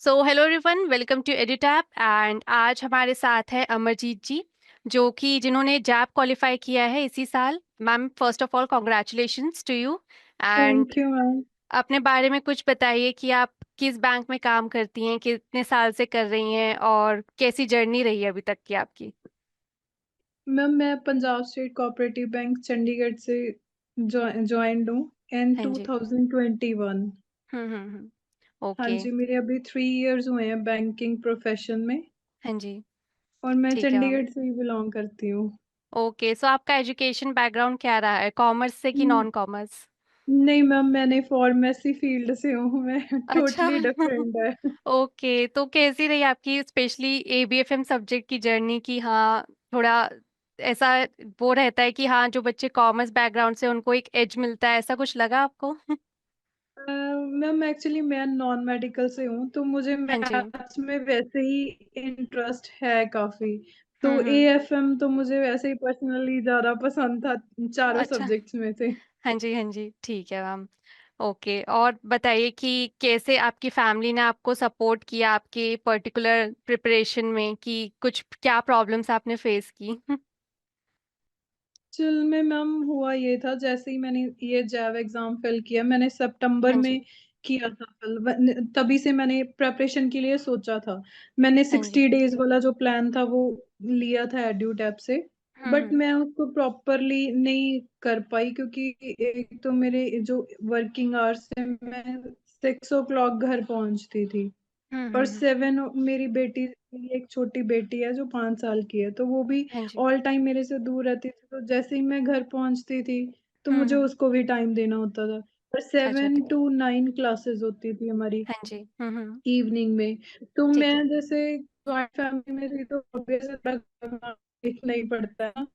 So hello everyone, welcome to Edutap. And आज हमारे साथ है अमरजीत जी, जो कि जिन्होंने जैब क्वालिफाई किया है इसी साल। Ma'am, first of all congratulations to you. And thank you ma'am. अपने बारे में कुछ बताइए कि आप किस बैंक में काम करती हैं, कितने साल से कर रही हैं और कैसी जर्नी रही है अभी तक की आपकी। मैम मैं Punjab state cooperative bank Chandigarh से ज्वाइंड हूँ इन हाँ जी। 2021। हाँ ओके। जी, मेरे अभी 3 इयर्स हुए हैं बैंकिंग प्रोफेशन में। हाँ जी। और मैं ठीक है मैम। चंडीगढ़ से ही बिलोंग करती हूँ। ओके, सो आपका एजुकेशन बैकग्राउंड क्या रहा है, कॉमर्स से कि हम्म, नॉन कॉमर्स? नहीं मैम, मैंने फार्मेसी फील्ड से हूँ मैं। अच्छा। टोटली डिफरेंट है। ओके, तो कैसी रही आपकी स्पेशली एबीएफएम सब्जेक्ट की जर्नी की? हाँ, थोड़ा ऐसा वो रहता है कि हाँ, जो बच्चे कॉमर्स बैकग्राउंड से उनको एक एज मिलता है, ऐसा कुछ लगा आपको? मैम एक्चुअली मैं नॉन मेडिकल से हूँ, तो मुझे हाँ जी। मैथ्स में वैसे ही इंटरेस्ट है काफी। तो हम्म। एएफएम तो मुझे वैसे ही पर्सनली ज्यादा पसंद था चारों अच्छा। सब्जेक्ट्स में से। हाँ जी, हाँ जी, ठीक है मैम। ओके, और बताइए कि कैसे आपकी फैमिली ने आपको सपोर्ट किया आपके पर्टिकुलर प्रिपरेशन में, कि कुछ क्या प्रॉब्लम्स आपने फेस की? एक्चुअल में मैम हुआ ये था, जैसे ही मैंने ये जैव एग्जाम फिल किया, मैंने सितंबर हाँ में जी। किया था फिल। तभी से मैंने प्रेपरेशन के लिए सोचा था। मैंने हाँ जी। 60 डेज वाला जो प्लान था वो लिया था एड्यूटैप से। बट हम्म। मैं उसको प्रॉपरली नहीं कर पाई, क्योंकि एक तो मेरे जो वर्किंग आवर्स से मैं 6 o'clock घर पहुंचती थी। और हम्म। 7 मेरी बेटी, मेरी एक छोटी बेटी है जो 5 साल की है, तो वो भी हाँ जी। ऑल टाइम मेरे से दूर रहती थी। तो जैसे ही मैं घर पहुंचती थी तो मुझे हम्म। उसको भी टाइम देना होता था। और अच्छा, 7 to 9 क्लासेस होती थी हमारी हाँ जी। इवनिंग में। तो ठीक मैं है। जैसे जॉइंट फैमिली में थी, तो ऑब्वियसली देखना ही पड़ता है।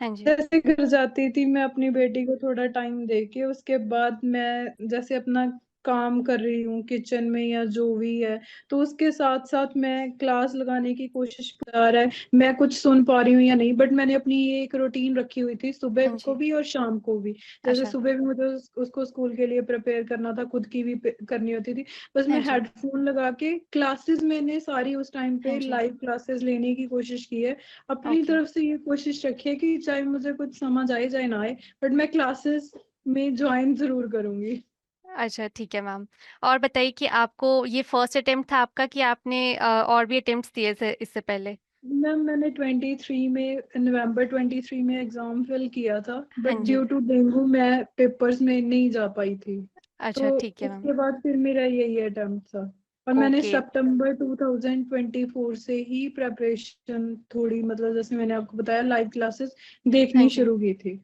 हाँ जी। जैसे घर जाती थी मैं अपनी बेटी को थोड़ा टाइम दे के, उसके बाद मैं जैसे अपना काम कर रही हूँ किचन में या जो भी है, तो उसके साथ साथ मैं क्लास लगाने की कोशिश कर रहा है मैं कुछ सुन पा रही हूँ या नहीं। बट मैंने अपनी ये एक रूटीन रखी हुई थी, सुबह हाँ को जी। भी और शाम को भी। जैसे अच्छा। सुबह भी मुझे उसको स्कूल के लिए प्रिपेयर करना था, खुद की भी करनी होती थी। बस हाँ मैं जी। हेडफोन लगा के क्लासेस मैंने सारी उस टाइम हाँ पे जी। लाइव क्लासेस लेने की कोशिश की है। अपनी ओके। तरफ से ये कोशिश रखी है कि चाहे मुझे कुछ समझ आए चाहे ना आए, बट मैं क्लासेस में ज्वाइन जरूर करूंगी। अच्छा, ठीक है मैम। और बताइए कि आपको ये फर्स्ट अटेम्प्ट था आपका, कि आपने और भी अटेम्प्ट्स दिए थे इससे पहले? मैम मैंने 23 में, नवंबर 23 में एग्जाम फिल किया था। हाँ बट जी। ड्यू टू डेंगू मैं पेपर्स में नहीं जा पाई थी। अच्छा, तो ठीक है मैम। उसके बाद फिर मेरा यही अटेम्प्ट था। और मैंने ओके। सितंबर 2024 से ही प्रेपरेशन थोड़ी, मतलब जैसे मैंने आपको बताया, लाइव क्लासेस हाँ देखनी जी। शुरू की थी।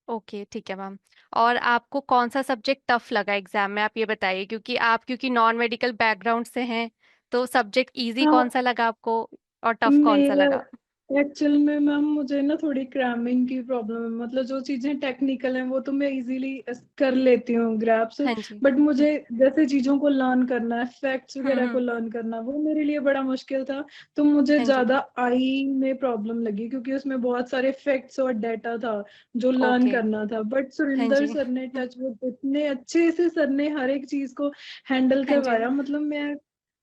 ओके, ठीक है मैम। और आपको कौन सा सब्जेक्ट टफ लगा एग्जाम में, आप ये बताइए, क्योंकि नॉन मेडिकल बैकग्राउंड से हैं, तो सब्जेक्ट इजी कौन सा लगा आपको और टफ कौन सा मेरा लगा? एक्चुअल में मैम मुझे ना थोड़ी क्रैमिंग की प्रॉब्लम है। मतलब जो चीजें टेक्निकल हैं वो तो मैं इजीली कर लेती हूँ ग्रैप्स। हाँ जी। बट मुझे जैसे चीजों को लर्न करना है, फैक्ट्स वगैरह को हम्म। लर्न करना, वो मेरे लिए बड़ा मुश्किल था। तो मुझे हाँ जी। ज्यादा आई में प्रॉब्लम लगी, क्योंकि उसमें बहुत सारे फैक्ट्स और डेटा था जो लर्न ओके। करना था। बट हाँ सुरिंदर जी। सर ने, टच वुड, इतने अच्छे से सर ने हर एक चीज को हैंडल हाँ जी। करवाया। मतलब मैं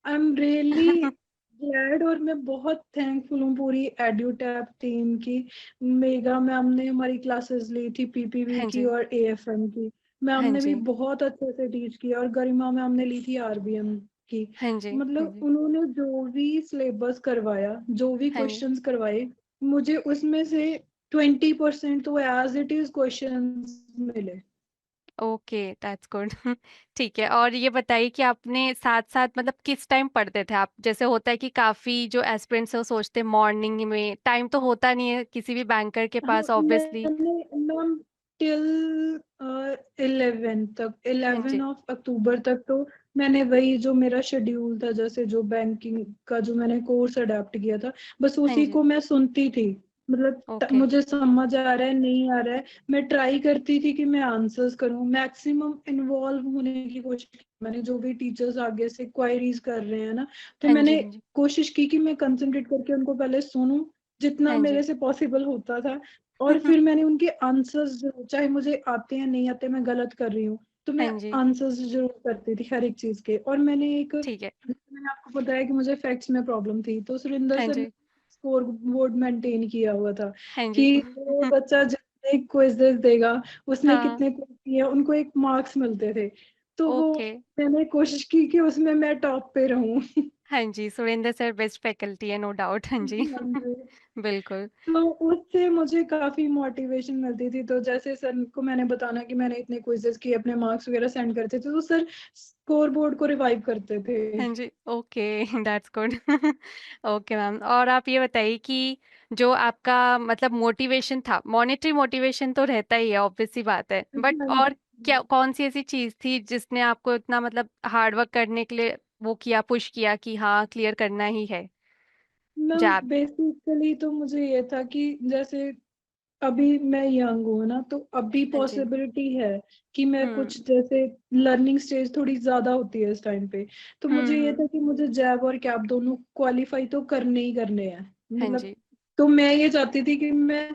आई एम रियली ग्लैड, और मैं बहुत थैंकफुल हूँ पूरी एड्यूटैप टीम की। मेगा मैम ने हमारी क्लासेस ली थी, पीपीवी हाँ की जी। और एएफएम की। मैम हाँ ने भी जी। बहुत अच्छे से टीच किया। और गरिमा मैम ने ली थी आरबीएम की। हाँ जी। हाँ मतलब जी। उन्होंने जो भी सिलेबस करवाया, जो भी हाँ जी। क्वेश्चंस करवाए, मुझे उसमें से 20% तो एज इट इज क्वेश्चंस मिले। Okay, that's good. ठीक है, और ये बताइए कि आपने साथ साथ मतलब किस टाइम पढ़ते थे आप? जैसे होता है कि काफी जो एस्पिरेंट्स है वो सोचते हैं मॉर्निंग में, टाइम तो होता नहीं है किसी भी बैंकर के हाँ पास ऑब्वियसली। मैंने मैम टिल 11 तक, हाँ 11 जी। ऑफ अक्टूबर तक तो मैंने वही जो मेरा शेड्यूल था, जैसे जो बैंकिंग का जो मैंने कोर्स अडेप्ट किया था, बस हाँ उसी जी। को मैं सुनती थी। मतलब ओके। मुझे समझ आ रहा है नहीं आ रहा है, मैं ट्राई करती थी कि मैं आंसर्स करूं, मैक्सिमम इन्वॉल्व होने की कोशिश की मैंने। जो भी टीचर्स आगे से क्वायरीज कर रहे हैं ना, तो हाँ जी। मैंने हाँ जी। कोशिश की कि मैं कंसंट्रेट करके उनको पहले सुनूं, जितना हाँ मेरे जी। से पॉसिबल होता था। और फिर मैंने उनके आंसर्स, चाहे मुझे आते हैं नहीं आते, मैं गलत कर रही हूँ, तो हाँ मैं जी। आंसर्स जरूर करती थी हर एक चीज के। और ठीक है। मैंने आपको बताया कि मुझे फैक्ट्स में प्रॉब्लम थी, तो सुरेंद्र हाँ सर ने जी। स्कोर बोर्ड मेंटेन किया हुआ था हाँ जी। कि वो बच्चा जितने क्विजेस देगा उसमें हाँ। कितने क्विज किए उनको एक मार्क्स मिलते थे। तो वो ओके। मैंने कोशिश की कि उसमें मैं टॉप पे रहूं। हाँ जी, सुरेंद्र सर बेस्ट फैकल्टी है, नो डाउट। हाँ जी। हाँ जी। बिल्कुल। तो उससे मुझे काफी मोटिवेशन मिलती थी। तो जैसे सर को मैंने बताना कि मैंने इतने क्विजेस किए, अपने मार्क्स वगैरह सेंड करते थे, तो सर स्कोर बोर्ड को रिवाइव करते थे। हाँ जी। Okay. That's good. Okay ma'am, और आप ये बताइए कि जो आपका मतलब मोटिवेशन था, मॉनेटरी मोटिवेशन तो रहता ही है, ऑब्वियस सी बात है, बट हाँ और जी। क्या कौन सी ऐसी चीज थी जिसने आपको इतना मतलब हार्ड वर्क करने के लिए वो किया, पुश किया कि हाँ क्लियर करना ही है मैम जैब? बेसिकली तो मुझे ये था कि जैसे अभी मैं यंग हूँ ना, तो अभी हाँ जी। पॉसिबिलिटी है कि मैं हम्म। कुछ जैसे लर्निंग स्टेज थोड़ी ज्यादा होती है इस टाइम पे। तो मुझे ये हम्म। था कि मुझे जैब और कैब दोनों क्वालिफाई तो करने ही करने हैं, हाँ मतलब। जी। तो मैं ये चाहती थी कि मैं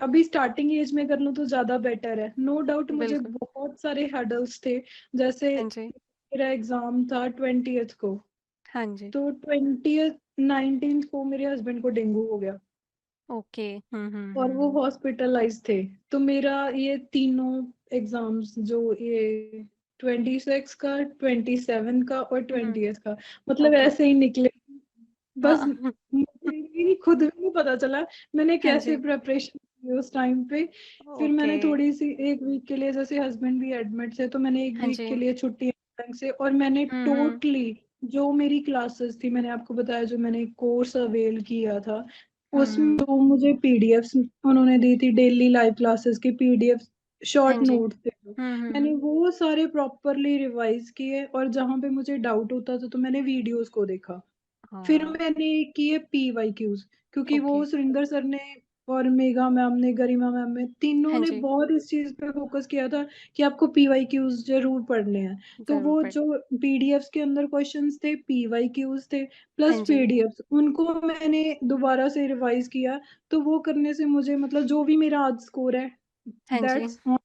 अभी स्टार्टिंग एज में कर लूँ तो ज्यादा बेटर है। नो डाउट मुझे बिल्कुल। बहुत सारे हर्डल्स थे। जैसे हाँ जी। मेरा एग्जाम था 20th को, हाँ जी। तो 19th को मेरे हस्बैंड को डेंगू हो गया ओके। और वो हॉस्पिटलाइज थे। तो मेरा ये तीनों एग्जाम्स जो ये 26 का, 27 का और हम्म। 20th का, मतलब ओके। ऐसे ही निकले। बस हाँ। मुझे भी खुद भी नहीं पता चला मैंने हाँ कैसे जी। प्रेपरेशन की उस टाइम पे। फिर ओके। मैंने थोड़ी सी एक वीक के लिए, जैसे हस्बैंड भी एडमिट थे, तो मैंने एक हाँ वीक जी। के लिए छुट्टी बैंक से, और मैंने हम्म। टोटली जो मेरी क्लासेस थी, मैंने आपको बताया जो मैंने कोर्स अवेल किया था, उसमें हम्म। जो मुझे पीडीएफ्स उन्होंने दी थी, डेली लाइव क्लासेस की पीडीएफ, हाँ शॉर्ट जी। नोट थे जो, मैंने वो सारे प्रॉपरली रिवाइज किए। और जहां पे मुझे डाउट होता था तो मैंने वीडियोस को देखा। फिर हाँ। मैंने किए PYQs, क्योंकि ओके। वो सुरिंदर सर ने और मेघा मैम ने, गरिमा मैम ने, तीनों हाँ ने जी। बहुत इस चीज पे फोकस किया था कि आपको PYQs जरूर पढ़ने हैं। तो जरूर वो पढ़। जो पीडीएफ्स के अंदर क्वेश्चंस थे, PYQs थे, हाँ प्लस जी। पीडीएफ्स, उनको मैंने दोबारा से रिवाइज किया। तो वो करने से मुझे मतलब जो भी मेरा आज स्कोर है, हाँ जी। That's on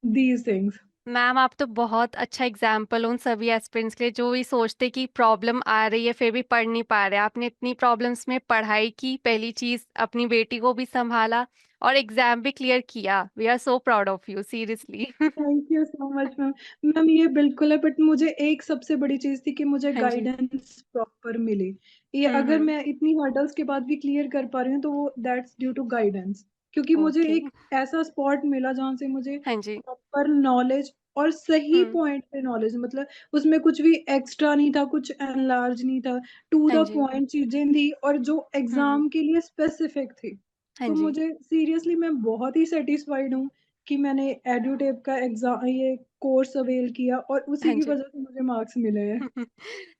these things. Ma'am, आप तो बहुत अच्छा एग्जाम्पल उन सभी एस्पिरेंट्स के लिए जो ये सोचते कि प्रॉब्लम आ रही है फिर भी पढ़ नहीं पा रहे। आपने इतनी प्रॉब्लम्स में पढ़ाई की, पहली चीज अपनी बेटी को भी संभाला और एग्जाम भी क्लियर किया। We are so proud of you, seriously. Thank you so much ma'am. Ma'am ये बिल्कुल है, बट मुझे एक सबसे बड़ी चीज थी कि मुझे हाँ जी। गाइडेंस प्रॉपर मिली। ये अगर हम्म। मैं इतनी हर्डल्स के बाद भी क्लियर कर पा रही हूँ तो वो दैट्स ड्यू टू गाइडेंस। क्योंकि मुझे ओके। एक ऐसा स्पॉट मिला जहाँ से मुझे हाँ जी। प्रॉपर नॉलेज और सही हम्म। पॉइंट पे नॉलेज, मतलब उसमें कुछ भी एक्स्ट्रा नहीं था, कुछ एनलार्ज नहीं था, टू हाँ द जी। पॉइंट चीजें थी और जो हम्म। एग्जाम के लिए स्पेसिफिक थी। हाँ तो जी। मुझे सीरियसली मैं बहुत ही सेटिस्फाइड हूँ कि मैंने एडुटेप का एग्जाम, ये कोर्स अवेल किया और उसी हाँ की जी। वजह से मुझे मार्क्स मिले हैं।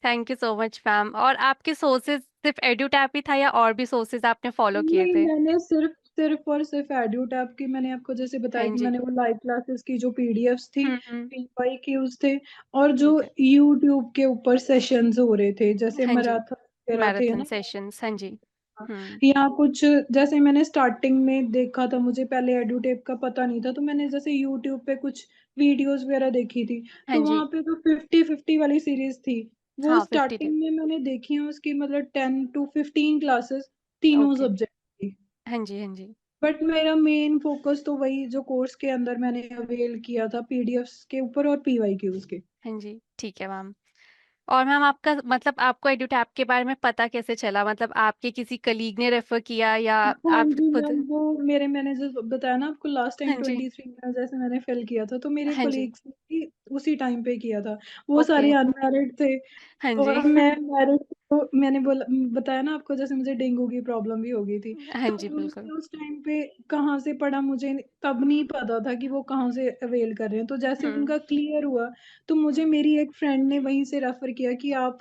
Thank you so much ma'am. और आपके सोर्सेज सिर्फ एड्यूटैप ही था या और भी सोर्सेज आपने फॉलो किए नहीं, थे? मैंने सिर्फ सिर्फ और सिर्फ एडुटैप की, मैंने आपको जैसे बताया हाँ कि जी। मैंने वो लाइव क्लासेस की जो पीडीएफ्स थी, हम्म। PYQs थे, और जो ठीक है। यूट्यूब के ऊपर सेशंस हो रहे थे, जैसे हाँ जी। मैराथन वगैरह थे मैराथन ना। सेशंस, हाँ जी। हम्म। या कुछ जैसे मैंने स्टार्टिंग में देखा था, मुझे पहले एडुटेप का पता नहीं था, तो मैंने जैसे यूट्यूब पे कुछ वीडियोस वगैरह देखी थी। हाँ तो जी। वहां पे तो 50-50 वाली सीरीज थी, वो हाँ, 50 थे। स्टार्टिंग में मैंने देखी है उसकी, मतलब 10 to 15 क्लासेस, तीनों ओके। सब्जेक्ट की। हाँ जी। हाँ जी। बट मेरा मेन फोकस तो वही जो कोर्स के अंदर मैंने अवेल किया था, पीडीएफ्स के ऊपर और PYQs के। हाँ जी, ठीक है मैम। और मैम आपका मतलब आपको एडुटैप के बारे में पता कैसे चला? मतलब आपके किसी कलीग ने रेफर किया या हाँ आप जी खुद? मैम, वो मेरे मैनेजर बताया ना आपको लास्ट टाइम हाँ जी। 23 में जैसे मैंने फिल किया था, तो मेरे हाँ जी। कोलीग्स भी उसी टाइम पे किया था। वो ओके। सारे अनमैरिड थे हाँ जी। और मैं मैरिड। तो मैंने बोला, बताया ना आपको, जैसे मुझे डेंगू की प्रॉब्लम भी हो गई थी। हाँ तो जी, बिल्कुल। उन्होंने उस टाइम पे कहाँ से पढ़ा, मुझे तब नहीं पता था कि वो कहाँ से अवेल कर रहे हैं। तो जैसे हम्म। उनका क्लियर हुआ, तो मुझे मेरी एक फ्रेंड ने वहीं से रेफर किया कि आप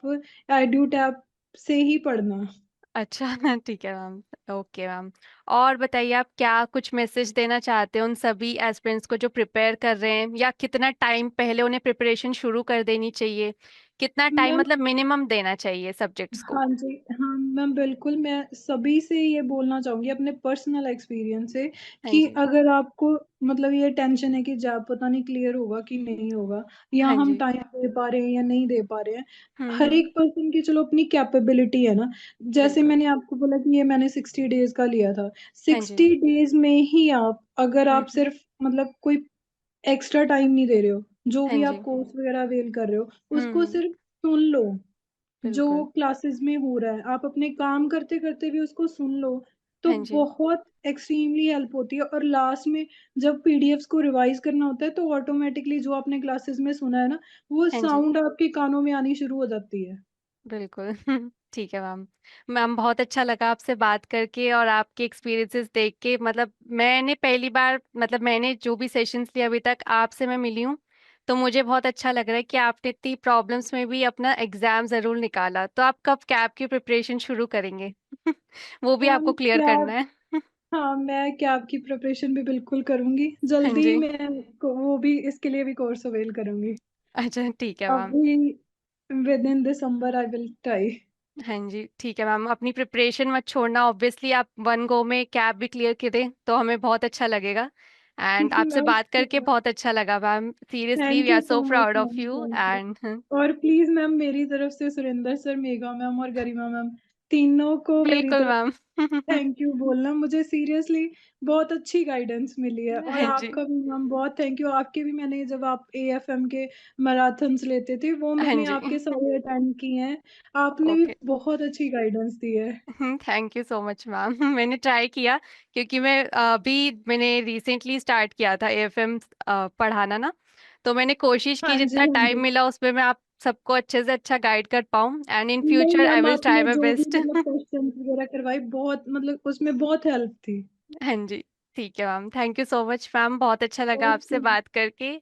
एड्यूटैप से ही पढ़ना। अच्छा। ठीक है मैम। Okay ma'am. और बताइए, आप क्या कुछ मैसेज देना चाहते हैं उन सभी एस्पिरेंट्स को जो प्रिपेयर कर रहे हैं, या कितना टाइम पहले उन्हें प्रिपरेशन शुरू कर देनी चाहिए? कितना टाइम मैम, मतलब मिनिमम देना चाहिए सब्जेक्ट्स को? हाँ जी, हाँ मैम, बिल्कुल मैं सभी से ये बोलना चाहूंगी अपने पर्सनल एक्सपीरियंस से हाँ कि जी। अगर आपको मतलब ये टेंशन है कि जॉब पता नहीं क्लियर होगा कि नहीं होगा, या हाँ हम जी। टाइम दे पा रहे हैं या नहीं दे पा रहे हैं, हर हम्म। एक पर्सन की चलो अपनी कैपेबिलिटी है ना। जैसे बिल्कुल। मैंने आपको बोला कि ये मैंने 60 डेज का लिया था, हाँ जी। 60 डेज में ही आप, अगर आप हम्म। सिर्फ मतलब कोई एक्स्ट्रा टाइम नहीं दे रहे हो, जो हाँ भी आप जी। कोर्स वगैरह अवेल कर रहे हो उसको हम्म। सिर्फ सुन लो, जो बिल्कुल। क्लासेस में हो रहा है आप अपने काम करते करते भी उसको सुन लो, तो हाँ जी। बहुत एक्सट्रीमली हेल्प होती है। और लास्ट में जब पीडीएफ्स को रिवाइज करना होता है तो ऑटोमेटिकली जो आपने क्लासेस में सुना है ना, वो हाँ जी। साउंड आपके कानों में आनी शुरू हो जाती है। बिल्कुल। ठीक है मैम। मैम बहुत अच्छा लगा आपसे बात करके और आपके एक्सपीरियंसेस देख के, मतलब मैंने पहली बार, मतलब मैंने जो भी सेशंस लिए अभी तक आपसे मैं मिली हूँ, तो मुझे बहुत अच्छा लग रहा है कि आपने इतनी प्रॉब्लम्स में भी अपना एग्जाम जरूर निकाला। तो आप कब कैब की प्रिपरेशन शुरू करेंगे? वो भी मैम आपको क्लियर क्या, करना है। हाँ मैं कैब की प्रिपरेशन भी बिल्कुल करूंगी, हाँ जल्दी ही जी। मैं वो भी इसके लिए भी कोर्स अवेल करूंगी। अच्छा ठीक है मैम। अभी with in December I will try. हाँ जी ठीक है मैम, अपनी प्रिपरेशन मत छोड़ना। ऑब्वियसली आप वन गो में कैब भी क्लियर करें तो हमें बहुत अच्छा लगेगा। एंड आपसे मैम बात करके बहुत अच्छा लगा ma'am, seriously we thank are you so so much proud of ma'am, you thank you. And और प्लीज मैम मेरी तरफ से सुरेंद्र सर, मेघा मैम और गरिमा मैम, तीनों को मेरी बिल्कुल तरफ मैम। थैंक यू बोलना। मुझे सीरियसली बहुत अच्छी गाइडेंस मिली है। और हाँ जी। आपका भी मैम बहुत थैंक यू, आपके भी मैंने जब आप एएफएम के मैराथन्स लेते थे वो हाँ मैंने जी। आपके सारे अटेंड किए हैं, आपने भी ओके। बहुत अच्छी गाइडेंस दी है। Thank you so much ma'am. मैंने ट्राई किया, क्योंकि मैं अभी मैंने रिसेंटली स्टार्ट किया था एएफएम पढ़ाना ना, तो मैंने कोशिश की हाँ जी, जितना हाँ टाइम जी। मिला उसमें मैं आप सबको अच्छे से अच्छा गाइड कर पाऊँ, एंड इन नहीं future I ma'am, will try आपने माई जो भी बेस्ट। मतलब क्वेश्चन वगैरह करवाए बहुत मतलब उसमें बहुत हेल्प थी। हाँ जी ठीक है ma'am, thank you so much ma'am, बहुत अच्छा लगा आपसे ओके। बात करके।